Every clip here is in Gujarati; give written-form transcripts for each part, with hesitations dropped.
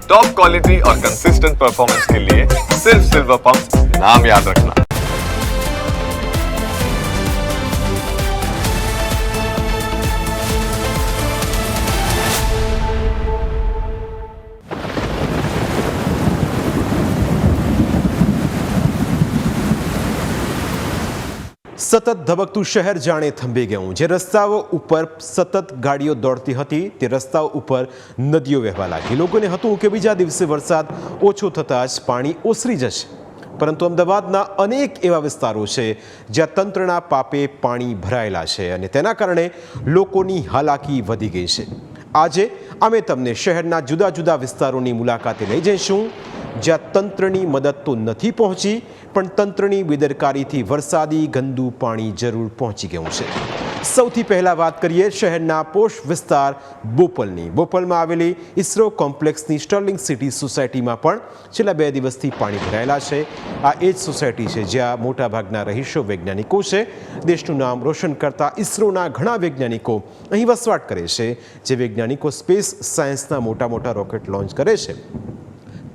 टॉप क्वालिटी और कंसिस्टेंट परफॉर्मेंस के लिए सिर्फ सिल्वर पंप नाम याद रखना। સતત ધબકતું શહેર જાણે થંભી ગયું। જે રસ્તાઓ ઉપર સતત ગાડીઓ દોડતી હતી તે રસ્તાઓ ઉપર નદીઓ વહેવા લાગી। લોકોને હતું કે બીજા દિવસે વરસાદ ઓછો થતાં જ પાણી ઓસરી જશે, પરંતુ અમદાવાદના અનેક એવા વિસ્તારો છે જ્યાં તંત્રના પાપે પાણી ભરાયેલા છે અને તેના કારણે લોકોની હાલાકી વધી ગઈ છે। આજે અમે તમને શહેરના જુદા જુદા વિસ્તારોની મુલાકાતે લઈ જઈશું જ્યાં તંત્રની મદદ તો નથી પહોંચી, પણ તંત્રની બેદરકારીથી વરસાદી ગંદુ પાણી જરૂર પહોંચી ગયું છે। સૌથી પહેલાં વાત કરીએ શહેરના પોશ વિસ્તાર બોપલની। બોપલમાં આવેલી ઇસરો કોમ્પ્લેક્સની સ્ટર્લિંગ સિટી સોસાયટીમાં પણ છેલ્લા 2 દિવસથી પાણી ભરાયેલા છે। આ એ જ સોસાયટી છે જ્યાં મોટાભાગના રહીશો વૈજ્ઞાનિકો છે। દેશનું નામ રોશન કરતા ઇસરોના ઘણા વૈજ્ઞાનિકો અહીં વસવાટ કરે છે। જે વૈજ્ઞાનિકો સ્પેસ સાયન્સના મોટા મોટા રોકેટ લોન્ચ કરે છે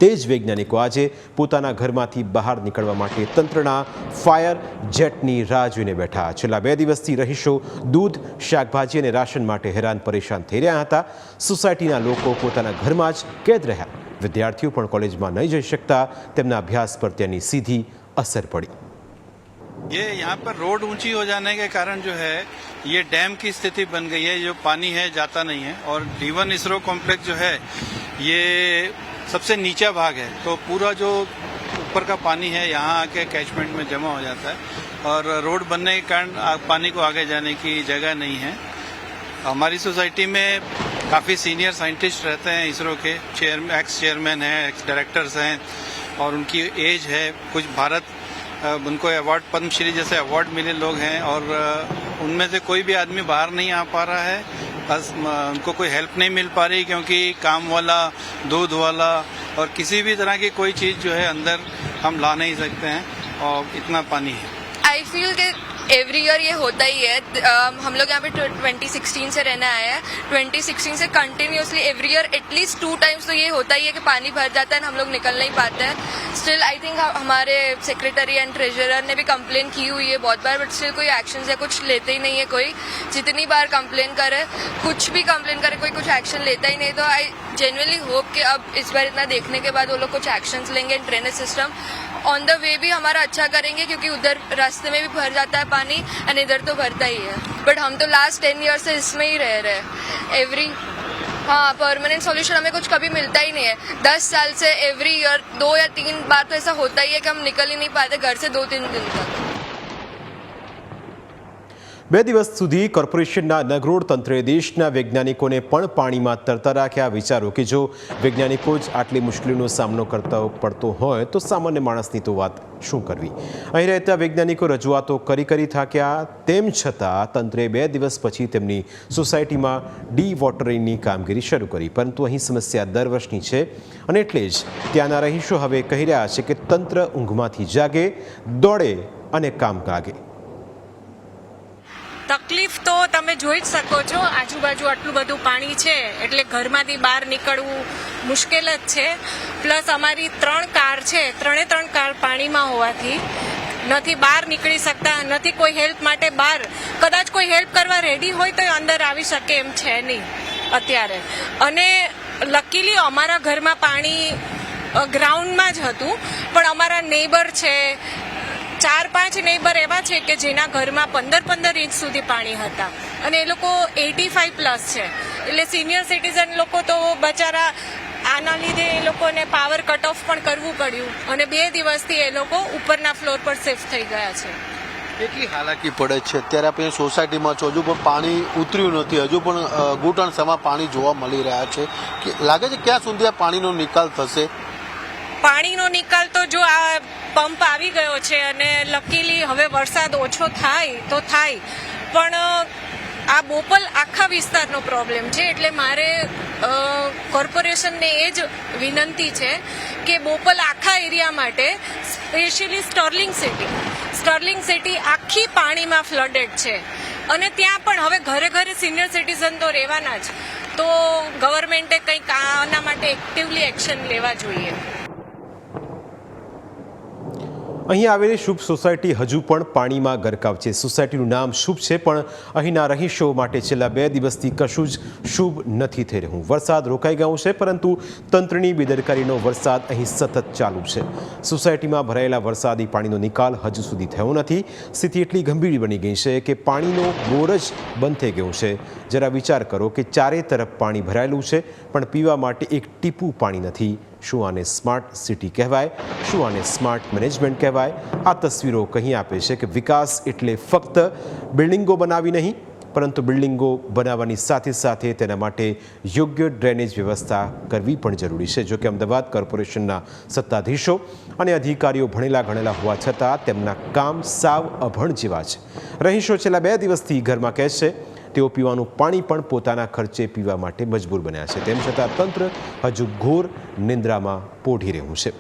તે જ વૈજ્ઞાનિકો આજે પોતાના ઘરમાંથી બહાર નીકળવા માટે તંત્રના ફાયર જેટની રાહ જોઈને બેઠા। છેલ્લા 2 દિવસથી રહીશો દૂધ, શાકભાજી અને રાશન માટે હેરાન પરેશાન થઈ રહ્યા હતા। સોસાયટીના લોકો પોતાના ઘરમાં જ કેદ રહ્યા। વિદ્યાર્થીઓ પણ કોલેજમાં નહીં જઈ શકતા। તેમના અભ્યાસ પર તેની સીધી અસર પડી। ये यहाँ पर रोड ऊंची हो जाने के कारण जो है ये डैम की स्थिति बन गई है। जो पानी है जाता नहीं है और D1 इसरो कॉम्प्लेक्स जो है ये सबसे नीचा भाग है, तो पूरा जो ऊपर का पानी है यहाँ आके कैचमेंट में जमा हो जाता है और रोड बनने के कारण पानी को आगे जाने की जगह नहीं है। हमारी सोसाइटी में काफ़ी सीनियर साइंटिस्ट रहते हैं इसरो के, एक्स चेयरमैन हैं, एक्स डायरेक्टर्स हैं और उनकी एज है। कुछ भारत उनको अवार्ड, पद्मश्री जैसे अवार्ड मिले लोग हैं और उनमें से कोई भी आदमी बाहर नहीं आ पा रहा है। बस उनको कोई हेल्प नहीं मिल पा रही क्योंकि काम वाला, दूध वाला और किसी भी तरह की कोई चीज़ जो है अंदर हम ला नहीं सकते हैं और इतना पानी है। आई फील कि एवरी ईयर ये होता ही है। हम लोग यहाँ पे 2016 से रहने आए हैं। 2016 से continuously every year at least 2 times तो ये होता ही है कि पानी भर जाता है, हम लोग निकल नहीं पाते हैं। स्टिल आई थिंक हमारे सेक्रेटरी एंड ट्रेजरर ने भी कंप्लेन की हुई है बहुत बार, बट स्टिल कोई एक्शन या कुछ लेते ही नहीं है कोई। जितनी बार कंप्लेन करे, कुछ भी कंप्लेन करे, कोई कुछ एक्शन लेता ही नहीं। तो आई जेन्युइनली होप कि अब इस बार इतना देखने के बाद वो लोग कुछ एक्शंस लेंगे। Drainage system on the way भी हमारा अच्छा करेंगे क्योंकि उधर रास्ते में भी भर जाता है पानी और इधर तो भरता ही है। बट हम तो लास्ट 10 ईयर से इसमें ही रह रहे हैं। एवरी हाँ, परमानेंट सॉल्यूशन हमें कुछ कभी मिलता ही नहीं है। 10 साल से एवरी ईयर 2 या 3 बार तो ऐसा होता ही है कि हम निकल ही नहीं पाते घर से 2-3 दिन तक। 2 દિવસ સુધી કોર્પોરેશનના નગરોડ તંત્રે દેશના વૈજ્ઞાનિકોને પણ પાણીમાં તરતા રાખ્યા। વિચારો કે જો વૈજ્ઞાનિકો જ આટલી મુશ્કેલીનો સામનો કરતા પડતો હોય તો સામાન્ય માણસની તો વાત શું કરવી। અહીં રહેતા વૈજ્ઞાનિકો રજૂઆતો કરી થાક્યા, તેમ છતાં તંત્રે 2 દિવસ પછી તેમની સોસાયટીમાં ડી વોટરિંગની કામગીરી શરૂ કરી, પરંતુ અહીં સમસ્યા દર વર્ષની છે અને એટલે જ ત્યાંના રહીશો હવે કહી રહ્યા છે કે તંત્ર ઊંઘમાંથી જાગે, દોડે અને કામ લાગે। તકલીફ તો તમે જોઈ જ શકો છો। આજુબાજુ આટલું બધું પાણી છે એટલે ઘરમાંથી બહાર નીકળવું મુશ્કેલ જ છે। પ્લસ અમારી 3 કાર છે, 3 કાર પાણીમાં હોવાથી નથી બહાર નીકળી શકતા, નથી કોઈ હેલ્પ માટે બહાર, કદાચ કોઈ હેલ્પ કરવા રેડી હોય તો અંદર આવી શકે એમ છે નહીં અત્યારે। અને લકીલી અમારા ઘરમાં પાણી ગ્રાઉન્ડમાં જ હતું, પણ અમારા નેબર છે, 4-5 નેબર એવા છે કે જેના ઘરમાં 15-15 ઇંચ સુધી પાણી હતા અને એ લોકો 85+ છે, એટલે સિનિયર સિટીઝન લોકો તો બચારા આના લીધે એ લોકોને પાવર કટ ઓફ પણ કરવું પડ્યું અને 2 દિવસથી એ લોકો ઉપરના ફ્લોર પર શિફ્ટ થઈ ગયા છે। કેટલી હાલાકી પડે છે અત્યારે આપણે સોસાયટીમાં છો, હજુ પણ પાણી ઉતર્યું નથી, હજુ પણ ઘૂંટણ સમા પાણી જોવા મળી રહ્યા છે। લાગે છે ક્યાં સુધી આ પાણીનો નિકાલ થશે? પાણીનો નિકાલ તો જો આ પંપ આવી ગયો છે અને લકીલી હવે વરસાદ ઓછો થાય તો થાય, પણ આ બોપલ આખા વિસ્તારનો પ્રોબ્લેમ છે। એટલે મારે કોર્પોરેશનને એ જ વિનંતી છે કે બોપલ આખા એરિયા માટે સ્પેશિયલી સ્ટર્લિંગ સિટી આખી પાણીમાં ફ્લડેડ છે અને ત્યાં પણ હવે ઘરે ઘરે સિનિયર સિટીઝન તો રહેવાના જ, તો ગવર્મેન્ટે કંઈક આના માટે એક્ટિવલી એક્શન લેવા જોઈએ. અહીં આવેલી શુભ સોસાયટી હજુ પણ પાણીમાં ગરકાવ છે. સોસાયટીનું નામ શુભ છે, પણ અહીંના રહીશો માટે છેલ્લા 2 દિવસથી કશું જ શુભ નથી થઈ રહ્યું. વરસાદ રોકાઈ ગયો છે, પરંતુ તંત્રની બેદરકારીનો વરસાદ અહીં સતત ચાલુ છે. સોસાયટીમાં ભરાયેલા વરસાદી પાણીનો નિકાલ હજુ સુધી થયો નથી. સ્થિતિ એટલી ગંભીર બની ગઈ છે કે પાણીનો બોર જ બંધ થઈ ગયો છે. જરા વિચાર કરો કે ચારે તરફ પાણી ભરાયેલું છે, પણ પીવા માટે એક ટીપું પાણી નથી. શું આને સ્માર્ટ સિટી કહેવાય? શું આને સ્માર્ટ મેનેજમેન્ટ કહેવાય? આ તસવીરો કહી આપે છે કે વિકાસ એટલે ફક્ત બિલ્ડિંગો બનાવી નહીં, પરંતુ બિલ્ડિંગો બનાવવાની સાથે સાથે તેના માટે યોગ્ય ડ્રેનેજ વ્યવસ્થા કરવી પણ જરૂરી છે. જોકે અમદાવાદ કોર્પોરેશનના સત્તાધીશો અને અધિકારીઓ ભણેલા ગણેલા હોવા છતાં તેમના કામ સાવ અભણ જેવા છે. રહીશો છેલ્લા 2 દિવસથી ઘરમાં કહે છે તેઓ પીવાનું પાણી પણ પોતાના ખર્ચે પીવા માટે મજબૂર બન્યા છે. તેમ છતાં તંત્ર હજુ ઘોર નિંદ્રામાં પોઢી રહ્યું છે.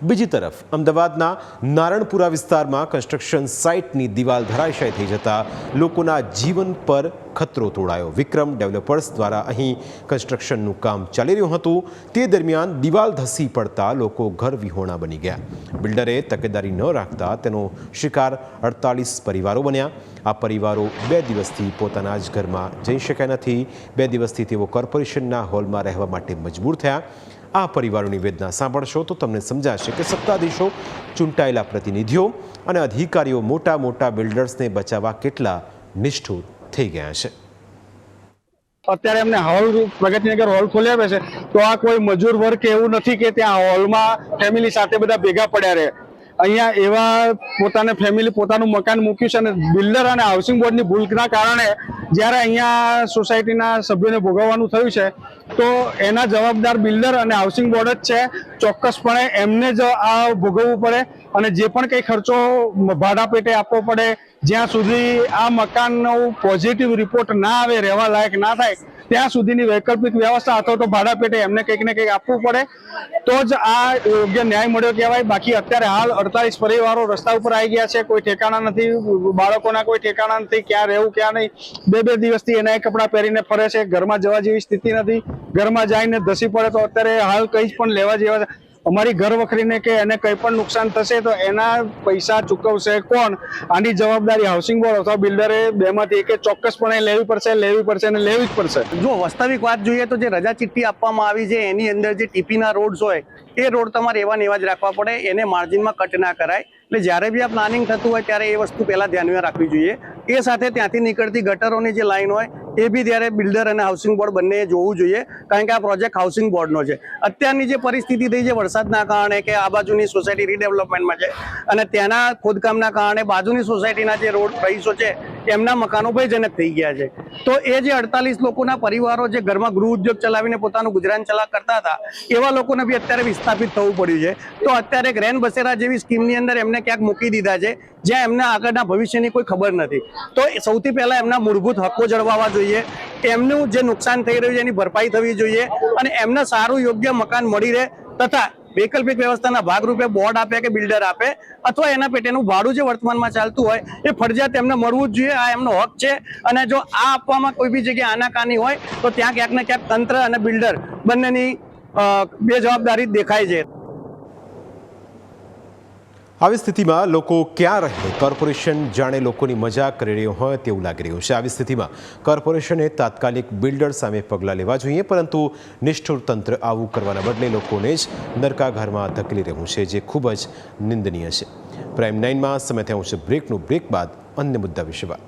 બીજી તરફ અમદાવાદના નારણપુરા વિસ્તારમાં કન્સ્ટ્રક્શન સાઇટની દિવાલ ધરાશાયી થઈ જતા લોકોના જીવન પર ખતરો તોડાયો. વિક્રમ ડેવલપર્સ દ્વારા અહીં કન્સ્ટ્રક્શનનું કામ ચાલી રહ્યું હતું. તે દરમિયાન દિવાલ ધસી પડતા લોકો ઘર વિહોણા બની ગયા. બિલ્ડરે તકેદારી ન રાખતા તેનો શિકાર 48 પરિવારો બન્યા. આ પરિવારો 2 દિવસથી પોતાના જ ઘરમાં જઈ શક્યા નથી. 2 દિવસથી તેઓ કોર્પોરેશનના હોલમાં રહેવા માટે મજબૂર થયા. આ પરિવારોની વેદના સાંભળશો તો તમને સમજાશે કે સત્તાધીશો, ચૂંટાયેલા પ્રતિનિધિઓ અને અધિકારીઓ મોટા મોટા બિલ્ડર્સને બચાવવા કેટલા નિષ્ઠુર થઈ ગયા છે. અત્યારે એમને હોલ પ્રગતિનગર હોલ ખોલ્યા છે, તો આ કોઈ મજૂર વર્ગ એવું નથી કે ત્યાં હોલમાં ફેમિલી સાથે બધા ભેગા પડ્યા રહે. અહીંયા એવા પોતાને ફેમિલી પોતાનું મકાન મૂક્યું છે, અને બિલ્ડર અને હાઉસિંગ બોર્ડની ભૂલના કારણે જ્યારે અહીંયા સોસાયટીના સભ્યોને ભોગવવાનું થયું છે, તો એના જવાબદાર બિલ્ડર અને હાઉસિંગ બોર્ડ જ છે. ચોક્કસપણે એમને જ આ ભોગવવું પડે, અને જે પણ કંઈ ખર્ચો ભાડા પેટે આપવો પડે, જ્યાં સુધી આ મકાનનો પોઝિટિવ રિપોર્ટ ના આવે, રહેવા લાયક ના થાય, ત્યાં સુધીની વૈકલ્પિક વ્યવસ્થા અથવા તો ભાડા પેટે એમને કંઈક ને કંઈક આપવું પડે, તો જ આ યોગ્ય ન્યાય મળ્યો કહેવાય. બાકી અત્યારે હાલ 48 પરિવારો રસ્તા ઉપર આવી ગયા છે. કોઈ ઠેકાણા નથી, બાળકોના કોઈ ઠેકાણા નથી, ક્યાં રહેવું ક્યાં નહીં. 2 દિવસથી એના કપડાં પહેરીને ફરે છે. ઘરમાં જવા જેવી સ્થિતિ નથી. ઘરમાં જઈને ધસી પડે તો અત્યારે હાલ કંઈ જ પણ લેવા જેવા. અમારી ઘર વખરીને કે એને કંઈ પણ નુકસાન થશે તો એના પૈસા ચૂકવશે કોણ? આની જવાબદારી હાઉસિંગ બોર્ડ અથવા બિલ્ડરે બેમાંથી એકે ચોક્કસપણે લેવી પડશે અને લેવી જ પડશે. જો વાસ્તવિક વાત જોઈએ તો જે રજા ચિઠ્ઠી આપવામાં આવી છે એની અંદર જે ટીપીના રોડ્સ હોય એ રોડ તમારે એવા ને એવા જ રાખવા પડે, એને માર્જિનમાં કટ ના કરાય. એટલે જ્યારે બી આ પ્લાનિંગ થતું હોય ત્યારે એ વસ્તુ પહેલા ધ્યાનમાં રાખવી જોઈએ. એ સાથે ત્યાંથી નીકળતી ગટરોની જે લાઈન હોય એ બી ત્યારે બિલ્ડર અને હાઉસિંગ બોર્ડ બંને જોવું જોઈએ, કારણ કે આ પ્રોજેક્ટ હાઉસિંગ બોર્ડનો છે. અત્યારની જે પરિસ્થિતિ થઈ છે વરસાદના કારણે કે આ બાજુની સોસાયટી રીડેવલપમેન્ટમાં છે, અને ત્યાંના ખોદકામના કારણે બાજુની સોસાયટીના જે રોડ રહીશો છે એમના મકાનો ભયજનક થઈ ગયા છે. તો એ જે 48 લોકોના પરિવારો જે ઘરમાં ગૃહ ઉદ્યોગ ચલાવીને પોતાનું ગુજરાન ચલા કરતા હતા, એવા લોકોને બી અત્યારે વિસ્થાપિત થવું પડ્યું છે. તો અત્યારે ગ્રેન બસેરા જેવી સ્કીમની અંદર એમને ક્યાંક મૂકી દીધા છે, જ્યાં એમના આગળના ભવિષ્યની કોઈ ખબર નથી. તો સૌથી પહેલા એમના મૂળભૂત હક્કો જળવાવા જોઈએ, એમનું જે નુકસાન થઈ રહ્યું છે એની ભરપાઈ થવી જોઈએ, અને એમને સારું યોગ્ય મકાન મળી રહે, તથા વૈકલ્પિક વ્યવસ્થાના ભાગરૂપે બોર્ડ આપે કે બિલ્ડર આપે, અથવા એના પેટેનું ભાડું જે વર્તમાનમાં ચાલતું હોય એ ફરજિયાત એમને મળવું જ જોઈએ. આ એમનો હક છે. અને જો આ આપવામાં કોઈ બી જગ્યાએ આનાકાની હોય તો ત્યાં ક્યાંક ને ક્યાંક તંત્ર અને બિલ્ડર બંનેની બેજવાબદારી દેખાય છે. આવી સ્થિતિમાં લોકો ક્યાં રહે? કોર્પોરેશન જાણે લોકોની મજાક કરી રહ્યો હોય તેવું લાગી રહ્યું છે. આવી સ્થિતિમાં કોર્પોરેશને તાત્કાલિક બિલ્ડર સામે પગલાં લેવા જોઈએ, પરંતુ નિષ્ઠુર તંત્ર આવું કરવાના બદલે લોકોને જ નરકાઘરમાં ધકેલી રહ્યું છે, જે ખૂબ જ નિંદનીય છે. પ્રાઇમ 9માં સમય થયો છે બ્રેકનું. બ્રેક બાદ અન્ય મુદ્દા વિશે વાત.